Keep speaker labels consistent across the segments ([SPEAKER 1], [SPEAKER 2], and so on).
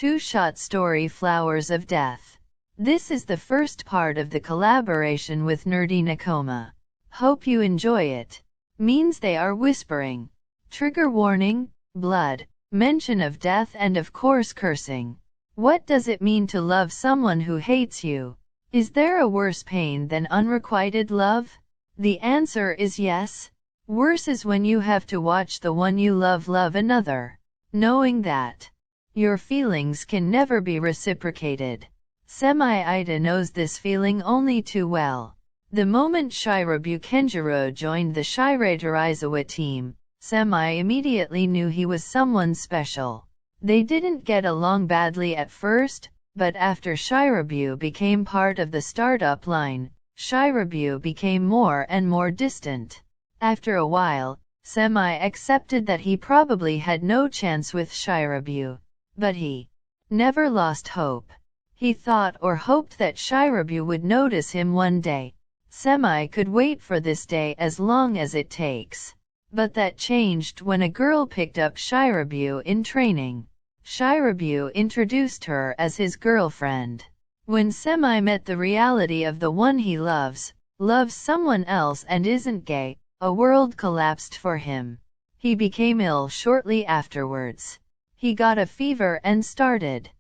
[SPEAKER 1] Two-shot story Flowers of Death. This is the first part of the collaboration with Nerdy Nakoma. Hope you enjoy it. Means they are whispering. Trigger warning, blood, mention of death and of course cursing. What does it mean to love someone who hates you? Is there a worse pain than unrequited love? The answer is yes. Worse is when you have to watch the one you love another, knowing that your feelings can never be reciprocated. Semi-Ida knows this feeling only too well. The moment Shirabu Kenjiro joined the Shirator Aizawa team, Semi immediately knew he was someone special. They didn't get along badly at first, but after Shirabu became part of the startup line, Shirabu became more and more distant. After a while, Semi accepted that he probably had no chance with Shirabu. But he never lost hope. He thought or hoped that Shirabu would notice him one day. Semi could wait for this day as long as it takes. But that changed when a girl picked up Shirabu in training. Shirabu introduced her as his girlfriend. When Semi met the reality of the one he loves someone else and isn't gay, a world collapsed for him. He became ill shortly afterwards. He got a fever and started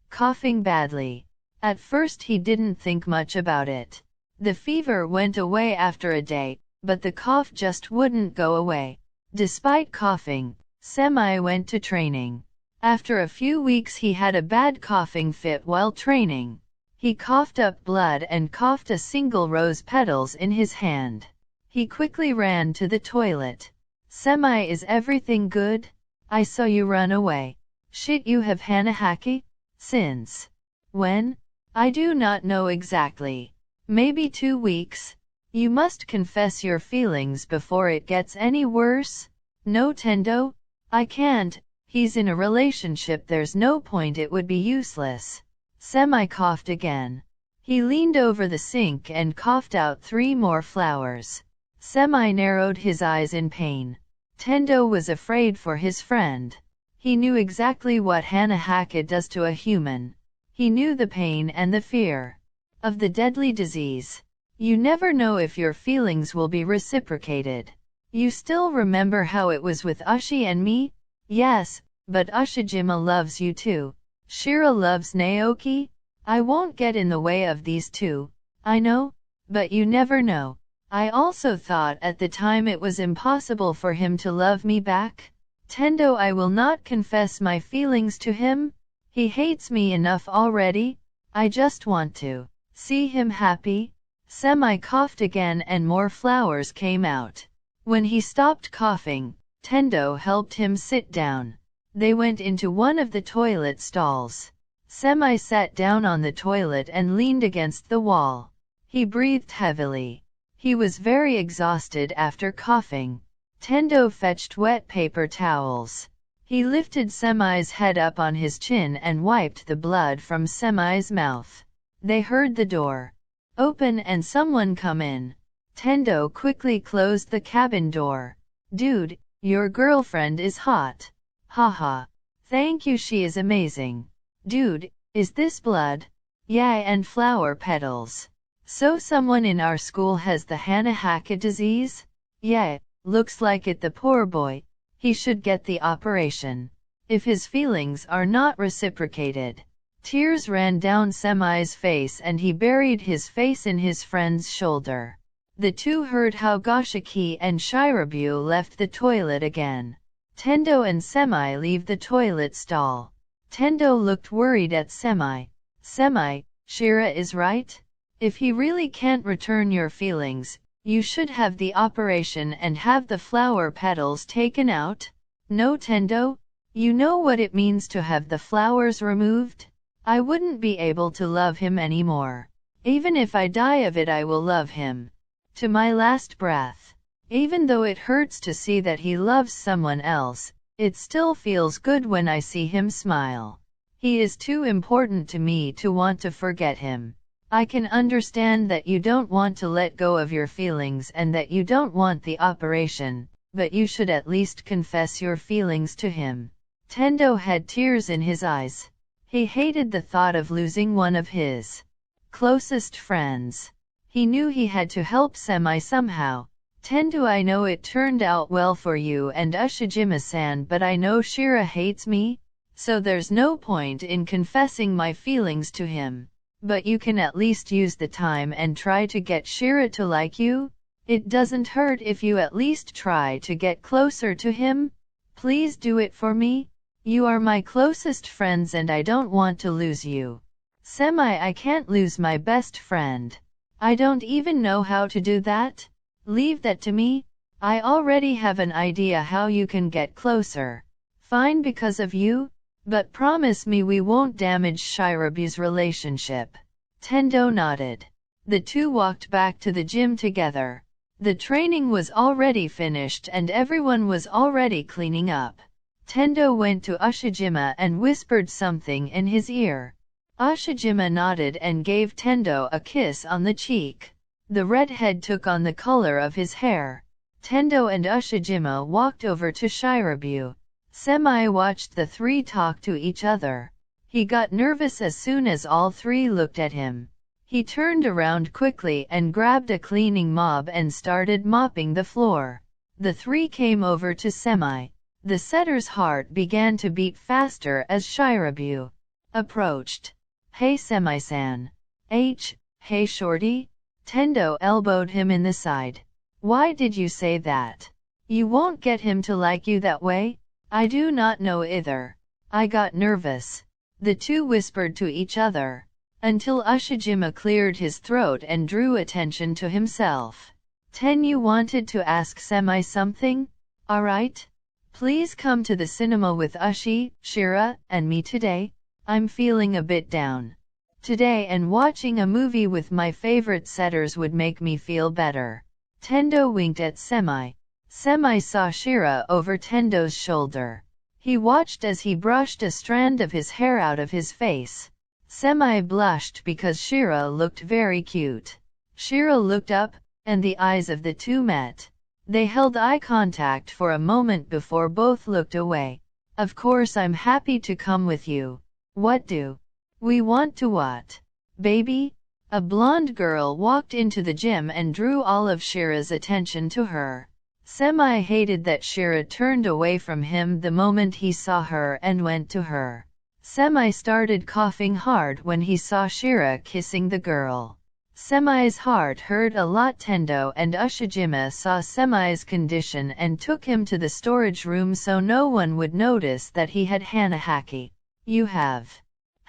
[SPEAKER 1] coughing badly. At first he didn't think much about it. The fever went away after a day, but the cough just wouldn't go away. Despite coughing, Semi went to training. After a few weeks he had a bad coughing fit while training. He coughed up blood and coughed a single rose petals in his hand. He quickly ran to the toilet. Semi, is everything good? I saw you run away. Shit, you have Hanahaki? Since when? I do not know exactly. Maybe 2 weeks. You must confess your feelings before it gets any worse. No, Tendo? I can't. He's in a relationship, there's no point, it would be useless. Semi coughed again. He leaned over the sink and coughed out 3 more flowers. Semi narrowed his eyes in pain. Tendo was afraid for his friend. He knew exactly what Hanahaki does to a human. He knew the pain and the fear of the deadly disease. You never know if your feelings will be reciprocated. You still remember how it was with Ushi and me? Yes, but Ushijima loves you too. Shira loves Naoki. I won't get in the way of these two. I know, but you never know. I also thought at the time it was impossible for him to love me back. Tendo, I will not confess my feelings to him. He hates me enough already. I just want to see him happy. Semi coughed again and more flowers came out. When he stopped coughing, Tendo helped him sit down. They went into one of the toilet stalls. Semi sat down on the toilet and leaned against the wall. He breathed heavily. He was very exhausted after coughing. Tendo fetched wet paper towels. He lifted Semi's head up on his chin and wiped the blood from Semi's mouth. They heard the door open and someone come in. Tendo quickly closed the cabin door. Dude, your girlfriend is hot. Haha. Thank you, she is amazing. Dude, is this blood? Yeah, and flower petals. So someone in our school has the Hanahaki disease? Yeah, looks like it, the poor boy. He should get the operation. If his feelings are not reciprocated. Tears ran down Semi's face and he buried his face in his friend's shoulder. The two heard how Goshiki and Shirabu left the toilet again. Tendo and Semi leave the toilet stall. Tendo looked worried at Semi. Semi, Shira is right? If he really can't return your feelings, you should have the operation and have the flower petals taken out. No, Tendo? You know what it means to have the flowers removed? I wouldn't be able to love him anymore. Even if I die of it, I will love him to my last breath. Even though it hurts to see that he loves someone else, it still feels good when I see him smile. He is too important to me to want to forget him. I can understand that you don't want to let go of your feelings and that you don't want the operation, but you should at least confess your feelings to him. Tendo had tears in his eyes. He hated the thought of losing one of his closest friends. He knew he had to help Semi somehow. Tendo, I know it turned out well for you and Ushijima-san, but I know Shira hates me, so there's no point in confessing my feelings to him. But you can at least use the time and try to get Shira to like you. It doesn't hurt if you at least try to get closer to him. Please do it for me. You are my closest friends and I don't want to lose you. Semi, I can't lose my best friend. I don't even know how to do that. Leave that to me. I already have an idea how you can get closer. Fine because of you, but promise me we won't damage Shirabu's relationship. Tendo nodded. The two walked back to the gym together. The training was already finished and everyone was already cleaning up. Tendo went to Ushijima and whispered something in his ear. Ushijima nodded and gave Tendo a kiss on the cheek. The redhead took on the color of his hair. Tendo and Ushijima walked over to Shirabu. Semi watched the three talk to each other. He got nervous as soon as all three looked at him. He turned around quickly and grabbed a cleaning mop and started mopping the floor. The three came over to Semi. The setter's heart began to beat faster as Shirabu approached. Hey Semi-san. Hey shorty? Tendo elbowed him in the side. Why did you say that? You won't get him to like you that way? I do not know either. I got nervous. The two whispered to each other, until Ushijima cleared his throat and drew attention to himself. You wanted to ask Semi something? Alright. Please come to the cinema with Ushi, Shira, and me today. I'm feeling a bit down today and watching a movie with my favorite setters would make me feel better. Tendo winked at Semi. Semi saw Shira over Tendo's shoulder. He watched as he brushed a strand of his hair out of his face. Semi blushed because Shira looked very cute. Shira looked up, and the eyes of the two met. They held eye contact for a moment before both looked away. Of course I'm happy to come with you. What do we want to what? Baby? A blonde girl walked into the gym and drew all of Shira's attention to her. Semi hated that Shira turned away from him the moment he saw her and went to her. Semi started coughing hard when he saw Shira kissing the girl. Semi's heart hurt a lot. Tendo and Ushijima saw Semi's condition and took him to the storage room so no one would notice that he had Hanahaki. You have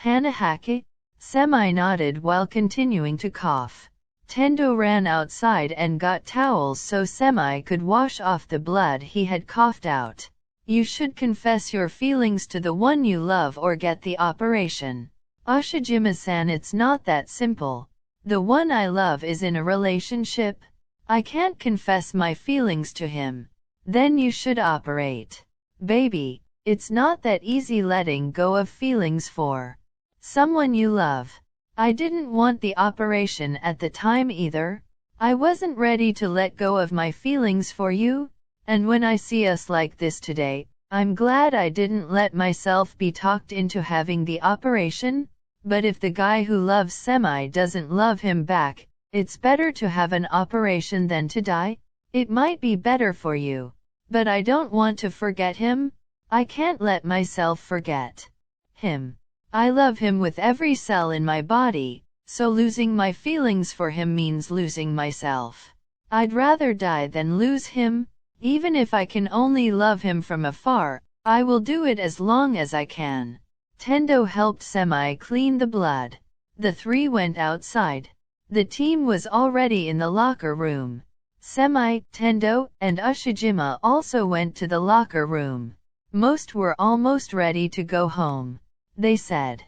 [SPEAKER 1] Hanahaki? Semi nodded while continuing to cough. Tendo ran outside and got towels so Semi could wash off the blood he had coughed out. You should confess your feelings to the one you love or get the operation. Ushijima-san, it's not that simple. The one I love is in a relationship. I can't confess my feelings to him. Then you should operate. Baby, it's not that easy letting go of feelings for someone you love. I didn't want the operation at the time either. I wasn't ready to let go of my feelings for you. And when I see us like this today, I'm glad I didn't let myself be talked into having the operation. But if the guy who loves Semi doesn't love him back, it's better to have an operation than to die. It might be better for you. But I don't want to forget him. I can't let myself forget him. I love him with every cell in my body, so losing my feelings for him means losing myself. I'd rather die than lose him. Even if I can only love him from afar, I will do it as long as I can. Tendo helped Semi clean the blood. The three went outside. The team was already in the locker room. Semi, Tendo, and Ushijima also went to the locker room. Most were almost ready to go home. They said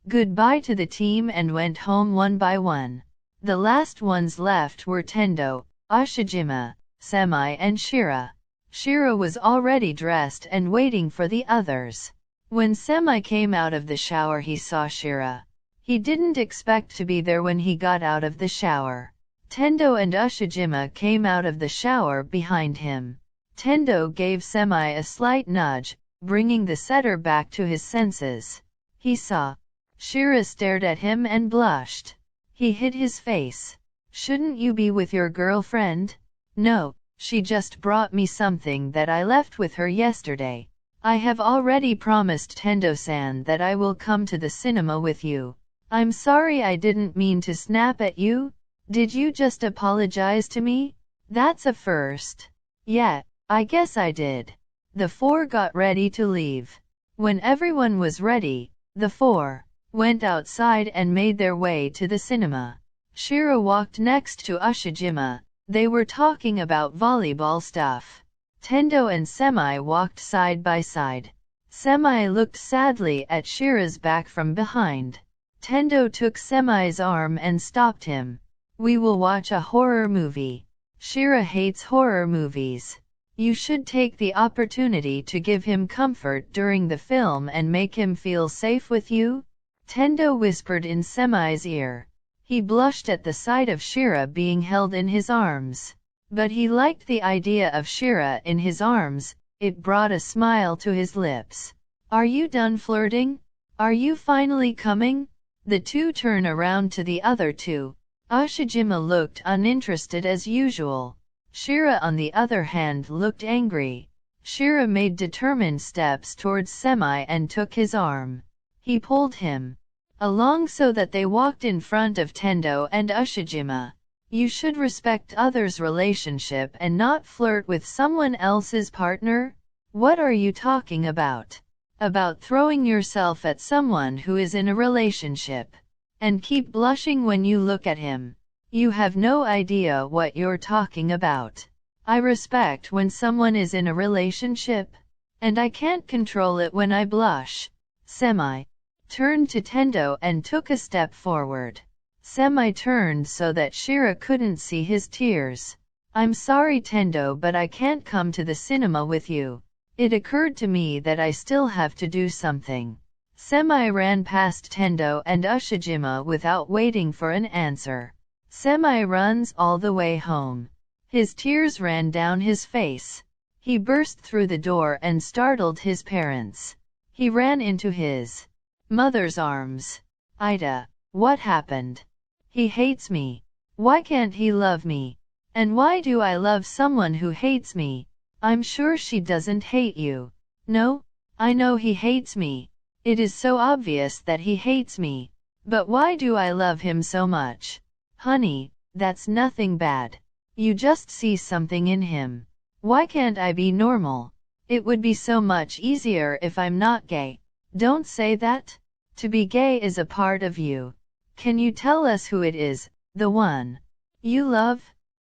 [SPEAKER 1] goodbye to the team and went home one by one. The last ones left were Tendo, Ushijima, Semi and Shira. Shira was already dressed and waiting for the others. When Semi came out of the shower he saw Shira. He didn't expect to be there when he got out of the shower. Tendo and Ushijima came out of the shower behind him. Tendo gave Semi a slight nudge, bringing the setter back to his senses. He saw. Shira stared at him and blushed. He hid his face. Shouldn't you be with your girlfriend? No, she just brought me something that I left with her yesterday. I have already promised Tendo-san that I will come to the cinema with you. I'm sorry I didn't mean to snap at you. Did you just apologize to me? That's a first. Yeah, I guess I did. The four got ready to leave. When everyone was ready, the four went outside and made their way to the cinema. Shira walked next to Ushijima. They were talking about volleyball stuff. Tendo and Semi walked side by side. Semi looked sadly at Shira's back from behind. Tendo took Semi's arm and stopped him. We will watch a horror movie. Shira hates horror movies. You should take the opportunity to give him comfort during the film and make him feel safe with you. Tendo whispered in Semi's ear. He blushed at the sight of Shira being held in his arms. But he liked the idea of Shira in his arms, it brought a smile to his lips. Are you done flirting? Are you finally coming? The two turn around to the other two. Ushijima looked uninterested as usual. Shira on the other hand looked angry. Shira made determined steps towards Semi and took his arm. He pulled him along so that they walked in front of Tendo and Ushijima. You should respect others' relationship and not flirt with someone else's partner. What are you talking about? About throwing yourself at someone who is in a relationship. And keep blushing when you look at him. You have no idea what you're talking about. I respect when someone is in a relationship. And I can't control it when I blush. Semi turned to Tendo and took a step forward. Semi turned so that Shira couldn't see his tears. I'm sorry Tendo, but I can't come to the cinema with you. It occurred to me that I still have to do something. Semi ran past Tendo and Ushijima without waiting for an answer. Semi runs all the way home. His tears ran down his face. He burst through the door and startled his parents. He ran into his mother's arms. Ida, what happened? He hates me. Why can't he love me? And why do I love someone who hates me? I'm sure she doesn't hate you. No, I know he hates me. It is so obvious that he hates me. But why do I love him so much? Honey, that's nothing bad. You just see something in him. Why can't I be normal? It would be so much easier if I'm not gay. Don't say that. To be gay is a part of you. Can you tell us who it is, the one you love?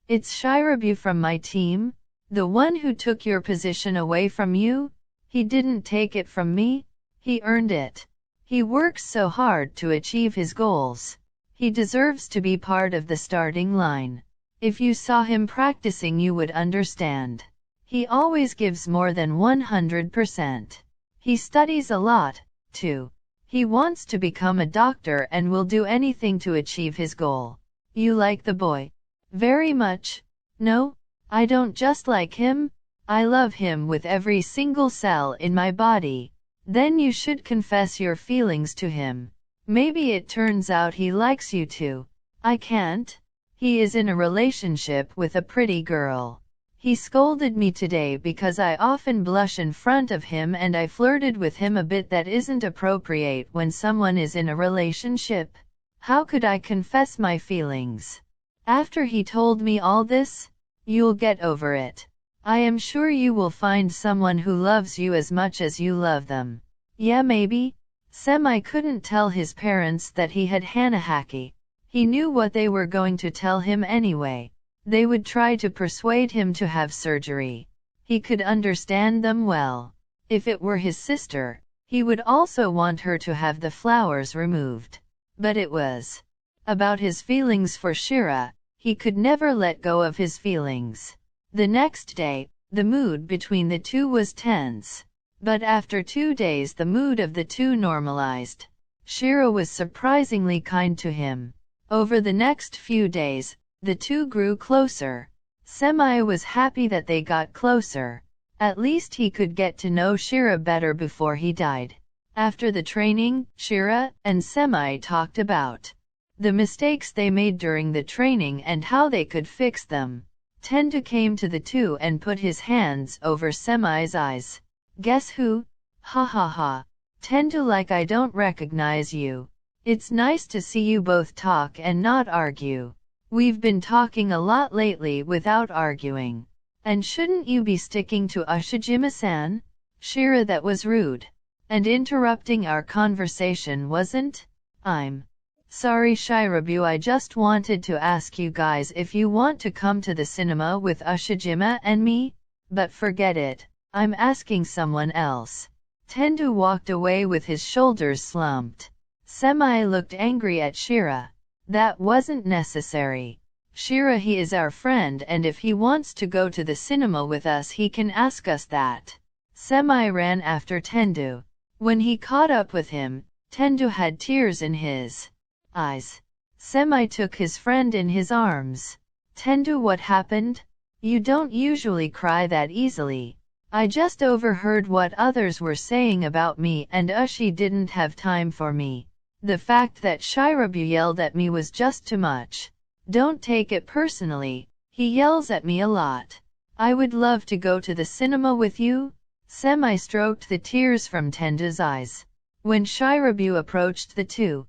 [SPEAKER 1] It's Shirabu from my team. The one who took your position away from you? He didn't take it from me. He earned it. He works so hard to achieve his goals. He deserves to be part of the starting line. If you saw him practicing you would understand. He always gives more than 100%. He studies a lot, too. He wants to become a doctor and will do anything to achieve his goal. You like the boy? Very much. No, I don't just like him. I love him with every single cell in my body. Then you should confess your feelings to him. Maybe it turns out he likes you too. I can't. He is in a relationship with a pretty girl. He scolded me today because I often blush in front of him and I flirted with him a bit. That isn't appropriate when someone is in a relationship. How could I confess my feelings? After he told me all this, you'll get over it. I am sure you will find someone who loves you as much as you love them. Yeah, maybe. Semi couldn't tell his parents that he had Hanahaki. He knew what they were going to tell him anyway. They would try to persuade him to have surgery. He could understand them well. If it were his sister, he would also want her to have the flowers removed. But it was about his feelings for Shira. He could never let go of his feelings. The next day, the mood between the two was tense. But after 2 days the mood of the two normalized. Shira was surprisingly kind to him. Over the next few days, the two grew closer. Semi was happy that they got closer. At least he could get to know Shira better before he died. After the training, Shira and Semi talked about the mistakes they made during the training and how they could fix them. Tendo came to the two and put his hands over Semi's eyes. Guess who? Ha ha ha. Tendo, like I don't recognize you. It's nice to see you both talk and not argue. We've been talking a lot lately without arguing. And shouldn't you be sticking to Ushijima-san? Shira, that was rude. And interrupting our conversation, wasn't? I'm sorry, Shirabu, I just wanted to ask you guys if you want to come to the cinema with Ushijima and me? But forget it, I'm asking someone else. Tendo walked away with his shoulders slumped. Semi looked angry at Shira. That wasn't necessary. Shira, he is our friend, and if he wants to go to the cinema with us he can ask us that. Semi ran after Tendo. When he caught up with him, Tendo had tears in his eyes. Semi took his friend in his arms. Tendo, what happened? You don't usually cry that easily. I just overheard what others were saying about me and Ushi didn't have time for me. The fact that Shirabu yelled at me was just too much. Don't take it personally, he yells at me a lot. I would love to go to the cinema with you. Semi stroked the tears from Tendo's eyes. When Shirabu approached the two,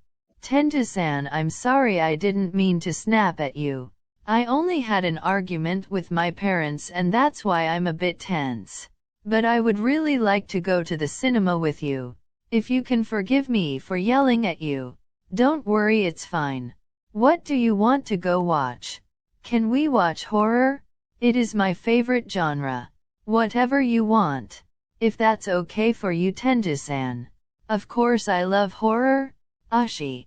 [SPEAKER 1] Tendo-san, I'm sorry, I didn't mean to snap at you. I only had an argument with my parents and that's why I'm a bit tense. But I would really like to go to the cinema with you. If you can forgive me for yelling at you. Don't worry, it's fine. What do you want to go watch? Can we watch horror? It is my favorite genre. Whatever you want. If that's okay for you, Tendo-san. Of course I love horror. Ushi.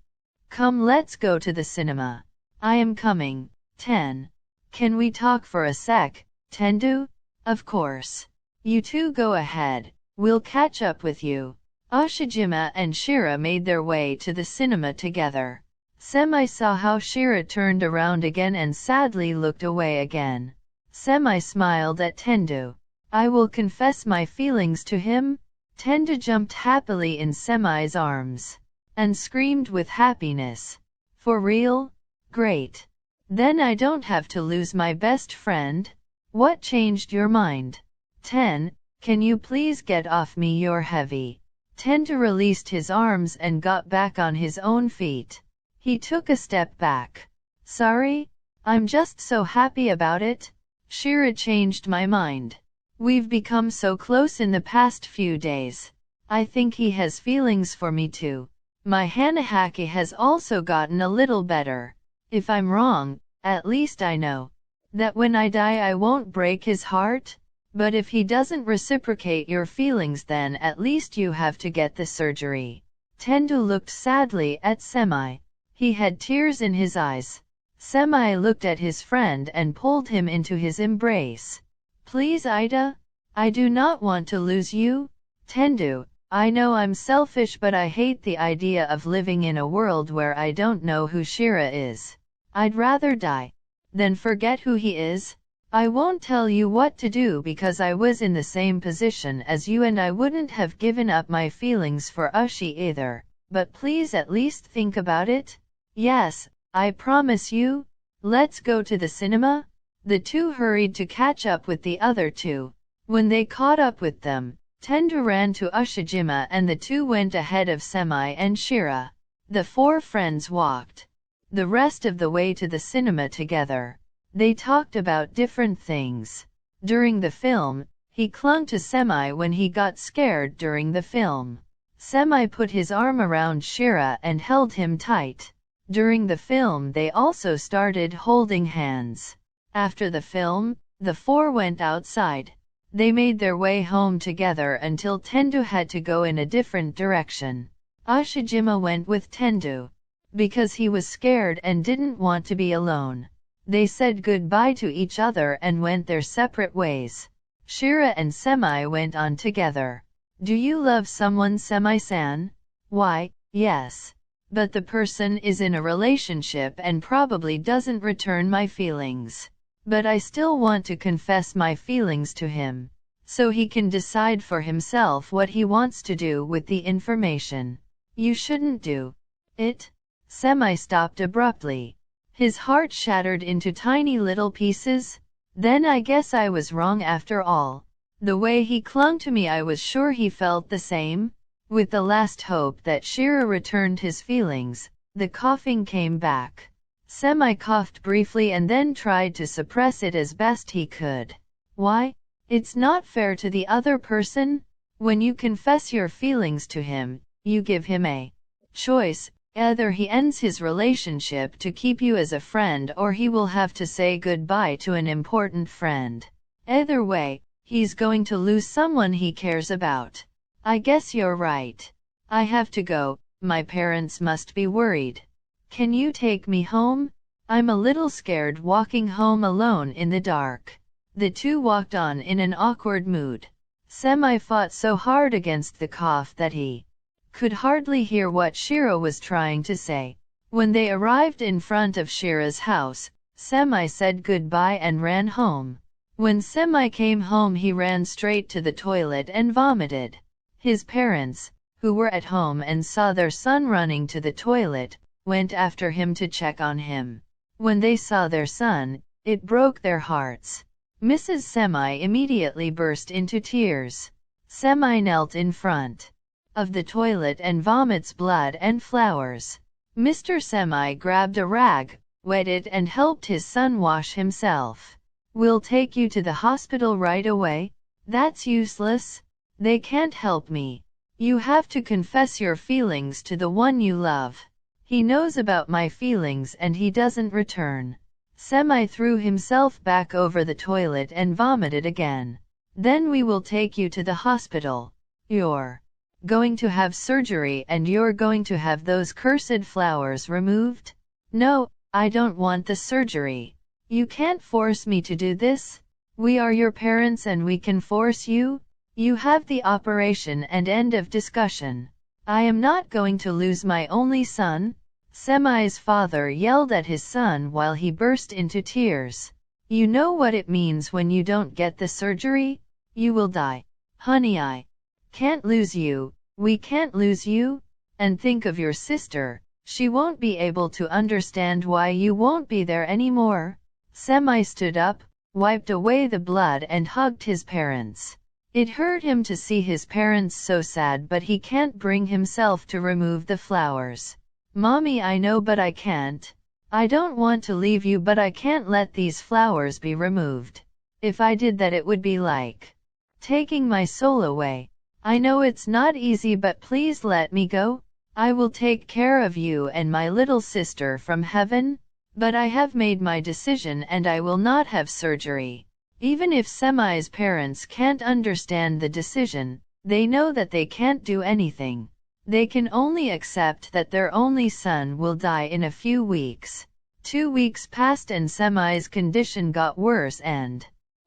[SPEAKER 1] Come, let's go to the cinema. I am coming. 10. Can we talk for a sec, Tendo? Of course. You two go ahead. We'll catch up with you. Ushijima and Shira made their way to the cinema together. Semi saw how Shira turned around again and sadly looked away again. Semi smiled at Tendo. I will confess my feelings to him. Tendo jumped happily in Semi's arms and screamed with happiness. For real? Great. Then I don't have to lose my best friend? What changed your mind? 10. Can you please get off me, you're heavy. Tendo released his arms and got back on his own feet. He took a step back. Sorry? I'm just so happy about it. Shira changed my mind. We've become so close in the past few days. I think he has feelings for me too. My Hanahaki has also gotten a little better. If I'm wrong, at least I know that when I die I won't break his heart. But if he doesn't reciprocate your feelings, then at least you have to get the surgery. Tendo looked sadly at Semi. He had tears in his eyes. Semi looked at his friend and pulled him into his embrace. Please, Ida? I do not want to lose you. Tendo, I know I'm selfish, but I hate the idea of living in a world where I don't know who Shira is. I'd rather die than forget who he is. I won't tell you what to do because I was in the same position as you and I wouldn't have given up my feelings for Ushi either, but please at least think about it. Yes, I promise you. Let's go to the cinema. The two hurried to catch up with the other two. When they caught up with them, Tendo ran to Ushijima and the two went ahead of Semi and Shira. The four friends walked the rest of the way to the cinema together. They talked about different things. During the film, he clung to Semi when he got scared during the film. Semi put his arm around Shira and held him tight. During the film they also started holding hands. After the film, the four went outside. They made their way home together until Tendo had to go in a different direction. Ushijima went with Tendo because he was scared and didn't want to be alone. They said goodbye to each other and went their separate ways. Shira and Semi went on together. Do you love someone, Semi-san? Why, yes. But the person is in a relationship and probably doesn't return my feelings. But I still want to confess my feelings to him. so he can decide for himself what he wants to do with the information. You shouldn't do it. Semi stopped abruptly. His heart shattered into tiny little pieces. Then I guess I was wrong after all. The way he clung to me, I was sure he felt the same. With the last hope that Shira returned his feelings, the coughing came back. Semi coughed briefly and then tried to suppress it as best he could. Why? It's not fair to the other person. When you confess your feelings to him, you give him a choice. Either he ends his relationship to keep you as a friend, or he will have to say goodbye to an important friend. Either way, he's going to lose someone he cares about. I guess you're right. I have to go. My parents must be worried. Can you take me home? I'm a little scared walking home alone in the dark. The two walked on in an awkward mood. Semi fought so hard against the cough that he could hardly hear what Shira was trying to say. When they arrived in front of Shira's house, Semi said goodbye and ran home. When Semi came home, he ran straight to the toilet and vomited. His parents, who were at home and saw their son running to the toilet, went after him to check on him. When they saw their son, it broke their hearts. Mrs. Semi immediately burst into tears. Semi knelt in front of the toilet and vomits blood and flowers. Mr. Semi grabbed a rag, wet it and helped his son wash himself. We'll take you to the hospital right away. That's useless. They can't help me. You have to confess your feelings to the one you love. He knows about my feelings and he doesn't return. Semi threw himself back over the toilet and vomited again. Then we will take you to the hospital. You're going to have surgery and you're going to have those cursed flowers removed? No, I don't want the surgery. You can't force me to do this. We are your parents and we can force you. You have the operation and end of discussion. I am not going to lose my only son. Semi's father yelled at his son while he burst into tears. You know what it means when you don't get the surgery? You will die. Honey, I can't lose you. We can't lose you. And think of your sister. She won't be able to understand why you won't be there anymore. Semi stood up, wiped away the blood and hugged his parents. It hurt him to see his parents so sad, but he can't bring himself to remove the flowers. Mommy, I know, but I can't. I don't want to leave you, but I can't let these flowers be removed. If I did that, it would be like taking my soul away. I know it's not easy, but please let me go. I will take care of you and my little sister from heaven. But I have made my decision and I will not have surgery. Even if Semi's parents can't understand the decision, they know that they can't do anything. They can only accept that their only son will die in a few weeks. 2 weeks passed and Semi's condition got worse and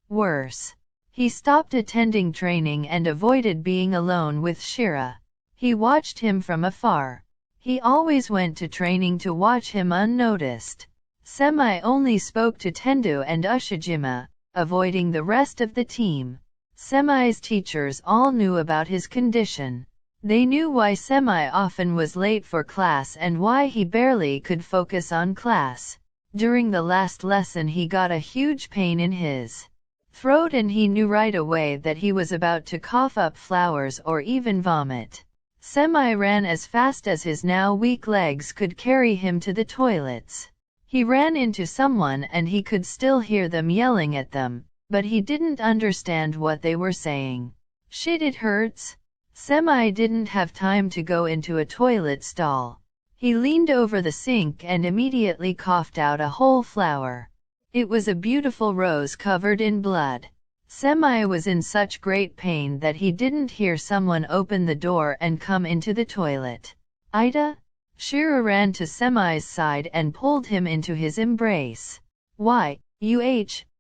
[SPEAKER 1] worse. He stopped attending training and avoided being alone with Shira. He watched him from afar. He always went to training to watch him unnoticed. Semi only spoke to Tendo and Ushijima, avoiding the rest of the team. Semi's teachers all knew about his condition. They knew why Semi often was late for class and why he barely could focus on class. During the last lesson, he got a huge pain in his throat and he knew right away that he was about to cough up flowers or even vomit. Semi ran as fast as his now weak legs could carry him to the toilets. He ran into someone and he could still hear them yelling at them, but he didn't understand what they were saying. Shit, it hurts. Semi didn't have time to go into a toilet stall. He leaned over the sink and immediately coughed out a whole flower. It was a beautiful rose covered in blood. Semi was in such great pain that he didn't hear someone open the door and come into the toilet. Ida? Shira ran to Semi's side and pulled him into his embrace. Why, you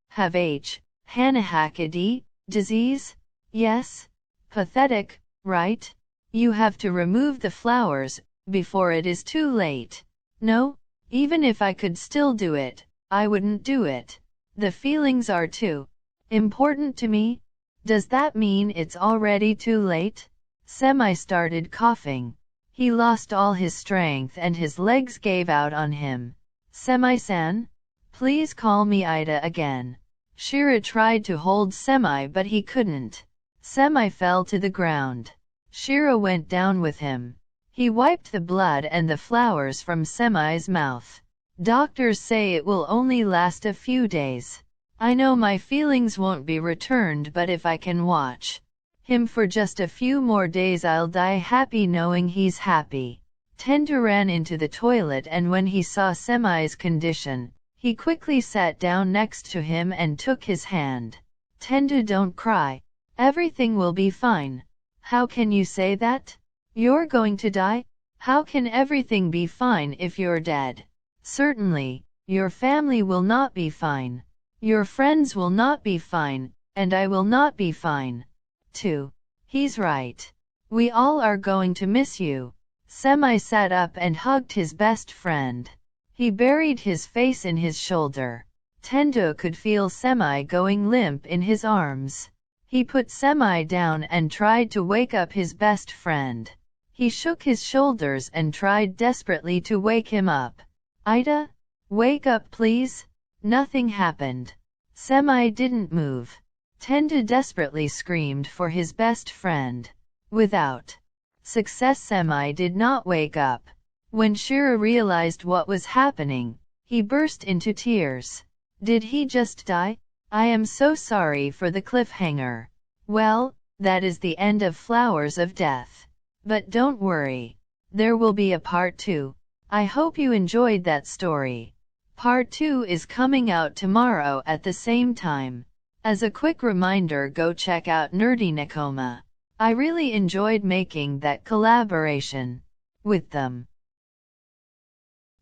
[SPEAKER 1] have Hanahaki disease? Yes? Pathetic, right? You have to remove the flowers before it is too late. No, even if I could still do it, I wouldn't do it. The feelings are too important to me. Does that mean it's already too late? Semi started coughing. He lost all his strength and his legs gave out on him. Semi-san? Please call me Ida again. Shira tried to hold Semi but he couldn't. Semi fell to the ground. Shira went down with him. He wiped the blood and the flowers from Semi's mouth. Doctors say it will only last a few days. I know my feelings won't be returned, but if I can watch him for just a few more days I'll die happy knowing he's happy. Tendo ran into the toilet and when he saw Semi's condition, he quickly sat down next to him and took his hand. Tendo, don't cry. Everything will be fine. How can you say that? You're going to die? How can everything be fine if you're dead? Certainly, your family will not be fine. Your friends will not be fine, and I will not be fine. Too. He's right. We all are going to miss you. Semi sat up and hugged his best friend. He buried his face in his shoulder. Tendo could feel Semi going limp in his arms. He put Semi down and tried to wake up his best friend. He shook his shoulders and tried desperately to wake him up. Ida? Wake up please? Nothing happened. Semi didn't move. Tendo desperately screamed for his best friend. Without success, Semi did not wake up. When Shira realized what was happening, he burst into tears. Did he just die? I am so sorry for the cliffhanger. Well, that is the end of Flowers of Death. But don't worry. There will be a part 2. I hope you enjoyed that story. Part 2 is coming out tomorrow at the same time. As a quick reminder, go check out Nerdy Nakoma. I really enjoyed making that collaboration with them.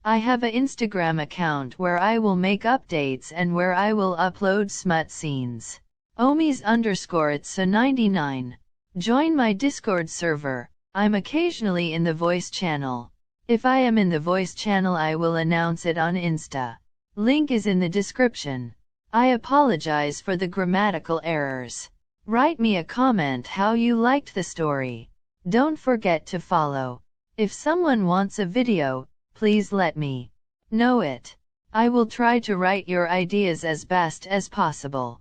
[SPEAKER 1] I have an Instagram account where I will make updates and where I will upload smut scenes. Omis_it's99. Join my Discord server. I'm occasionally in the voice channel. If I am in the voice channel I will announce it on Insta. Link is in the description. I apologize for the grammatical errors. Write me a comment how you liked the story. Don't forget to follow. If someone wants a video, please let me know it. I will try to write your ideas as best as possible.